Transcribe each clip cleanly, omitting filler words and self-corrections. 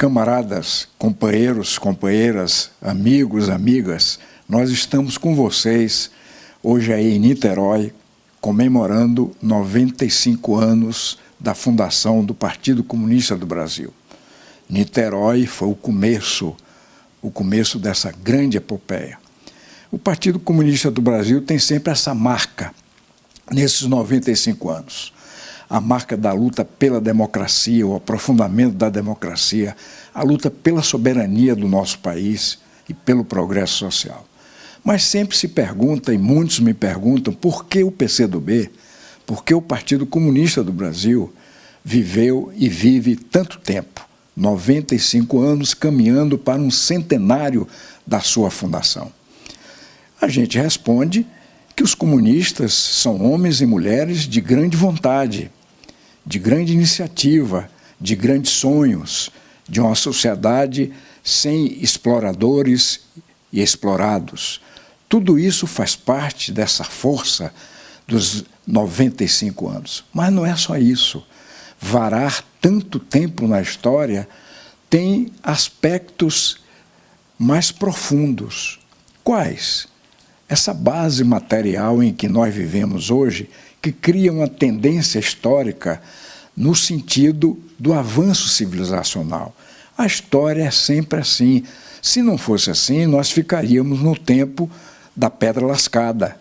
Camaradas, companheiros, companheiras, amigos, amigas, nós estamos com vocês hoje aí em Niterói, comemorando 95 anos da fundação do Partido Comunista do Brasil. Niterói foi o começo dessa grande epopeia. O Partido Comunista do Brasil tem sempre essa marca, nesses 95 anos. A marca da luta pela democracia, o aprofundamento da democracia, a luta pela soberania do nosso país e pelo progresso social. Mas sempre se pergunta, e muitos me perguntam, por que o PCdoB, por que o Partido Comunista do Brasil viveu e vive tanto tempo, 95 anos, caminhando para um centenário da sua fundação? A gente responde que os comunistas são homens e mulheres de grande vontade, de grande iniciativa, de grandes sonhos, de uma sociedade sem exploradores e explorados. Tudo isso faz parte dessa força dos 95 anos. Mas não é só isso. Varar tanto tempo na história tem aspectos mais profundos. Quais? Essa base material em que nós vivemos hoje, que cria uma tendência histórica no sentido do avanço civilizacional. A história é sempre assim. Se não fosse assim, nós ficaríamos no tempo da pedra lascada.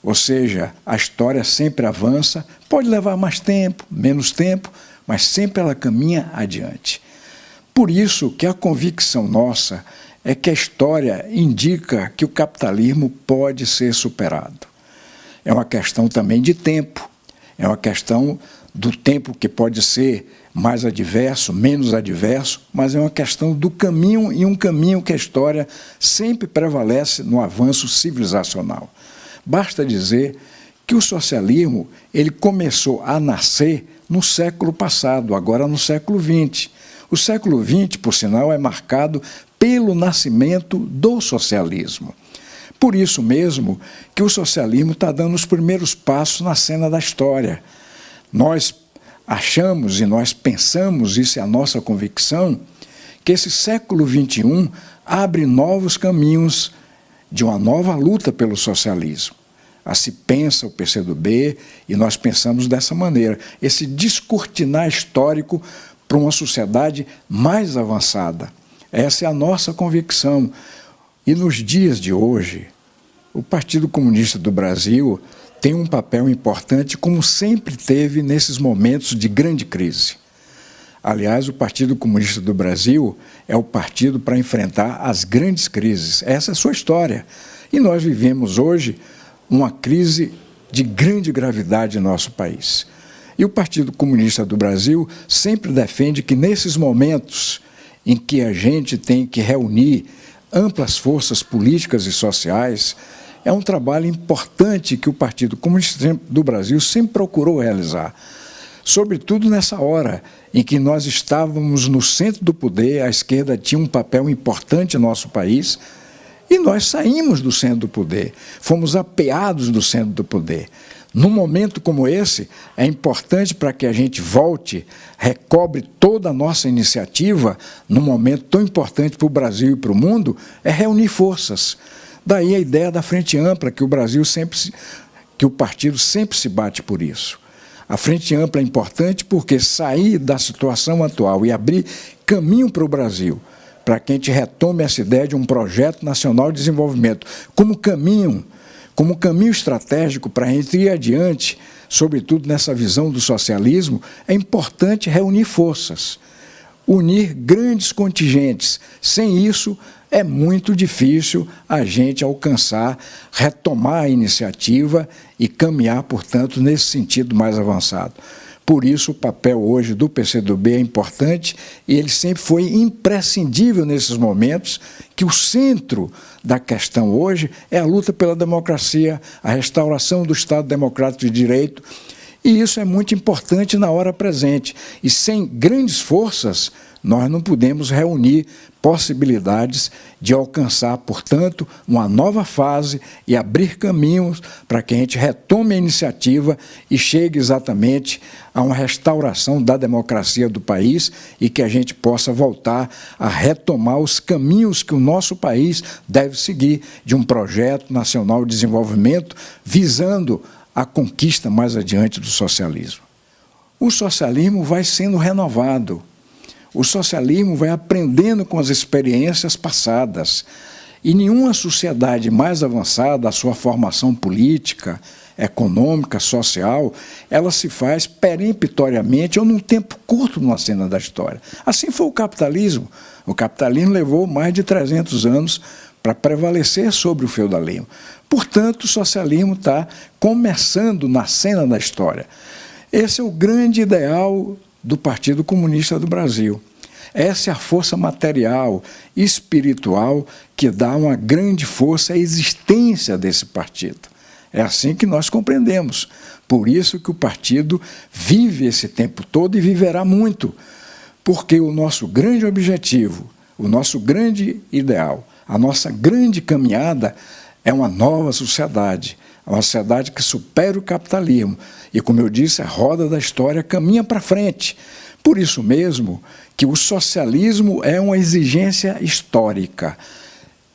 Ou seja, a história sempre avança, pode levar mais tempo, menos tempo, mas sempre ela caminha adiante. Por isso que a convicção nossa é que a história indica que o capitalismo pode ser superado. É uma questão também de tempo, é uma questão do tempo que pode ser mais adverso, menos adverso, mas é uma questão do caminho, e um caminho que a história sempre prevalece no avanço civilizacional. Basta dizer que o socialismo ele começou a nascer no século passado, agora no século XX. O século XX, por sinal, é marcado pelo nascimento do socialismo. Por isso mesmo que o socialismo está dando os primeiros passos na cena da história. Nós achamos e nós pensamos, isso é a nossa convicção, que esse século XXI abre novos caminhos de uma nova luta pelo socialismo. Assim pensa o PCdoB e nós pensamos dessa maneira, esse descortinar histórico para uma sociedade mais avançada. Essa é a nossa convicção. E nos dias de hoje, o Partido Comunista do Brasil tem um papel importante, como sempre teve nesses momentos de grande crise. Aliás, o Partido Comunista do Brasil é o partido para enfrentar as grandes crises. Essa é a sua história. E nós vivemos hoje uma crise de grande gravidade no nosso país. E o Partido Comunista do Brasil sempre defende que, nesses momentos em que a gente tem que reunir amplas forças políticas e sociais, é um trabalho importante que o Partido Comunista do Brasil sempre procurou realizar. Sobretudo nessa hora em que nós estávamos no centro do poder, a esquerda tinha um papel importante no nosso país, e nós saímos do centro do poder, fomos apeados do centro do poder. Num momento como esse, é importante para que a gente volte, recobre toda a nossa iniciativa, num momento tão importante para o Brasil e para o mundo, é reunir forças. Daí a ideia da Frente Ampla, que o partido sempre se bate por isso. A Frente Ampla é importante porque sair da situação atual e abrir caminho para o Brasil, para que a gente retome essa ideia de um projeto nacional de desenvolvimento como caminho estratégico para a gente ir adiante, sobretudo nessa visão do socialismo, é importante reunir forças, unir grandes contingentes. Sem isso, é muito difícil a gente alcançar, retomar a iniciativa e caminhar, portanto, nesse sentido mais avançado. Por isso, o papel hoje do PCdoB é importante e ele sempre foi imprescindível nesses momentos, que o centro da questão hoje é a luta pela democracia, a restauração do Estado Democrático de Direito E isso é muito importante na hora presente. E sem grandes forças, nós não podemos reunir possibilidades de alcançar, portanto, uma nova fase e abrir caminhos para que a gente retome a iniciativa e chegue exatamente a uma restauração da democracia do país e que a gente possa voltar a retomar os caminhos que o nosso país deve seguir de um projeto nacional de desenvolvimento visando a conquista mais adiante do socialismo. O socialismo vai sendo renovado. O socialismo vai aprendendo com as experiências passadas. E nenhuma sociedade mais avançada, a sua formação política, econômica, social, ela se faz peremptoriamente ou num tempo curto numa cena da história. Assim foi o capitalismo. O capitalismo levou mais de 300 anos para prevalecer sobre o feudalismo. Portanto, o socialismo está começando na cena da história. Esse é o grande ideal do Partido Comunista do Brasil. Essa é a força material, espiritual, que dá uma grande força à existência desse partido. É assim que nós compreendemos. Por isso que o partido vive esse tempo todo e viverá muito. Porque o nosso grande objetivo, o nosso grande ideal, a nossa grande caminhada é uma nova sociedade. Uma sociedade que supera o capitalismo. E, como eu disse, a roda da história caminha para frente. Por isso mesmo que o socialismo é uma exigência histórica.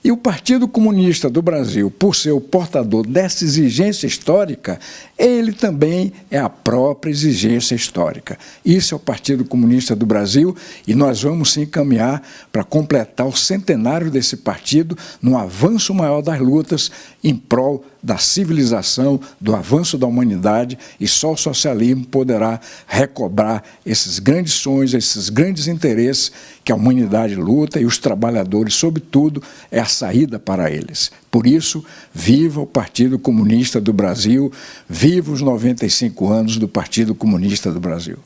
E o Partido Comunista do Brasil, por ser o portador dessa exigência histórica, ele também é a própria exigência histórica. Isso é o Partido Comunista do Brasil e nós vamos sim caminhar para completar o centenário desse partido num avanço maior das lutas em prol da civilização, do avanço da humanidade, e só o socialismo poderá recobrar esses grandes sonhos, esses grandes interesses que a humanidade luta e os trabalhadores, sobretudo, é a saída para eles. Por isso, viva o Partido Comunista do Brasil, viva os 95 anos do Partido Comunista do Brasil.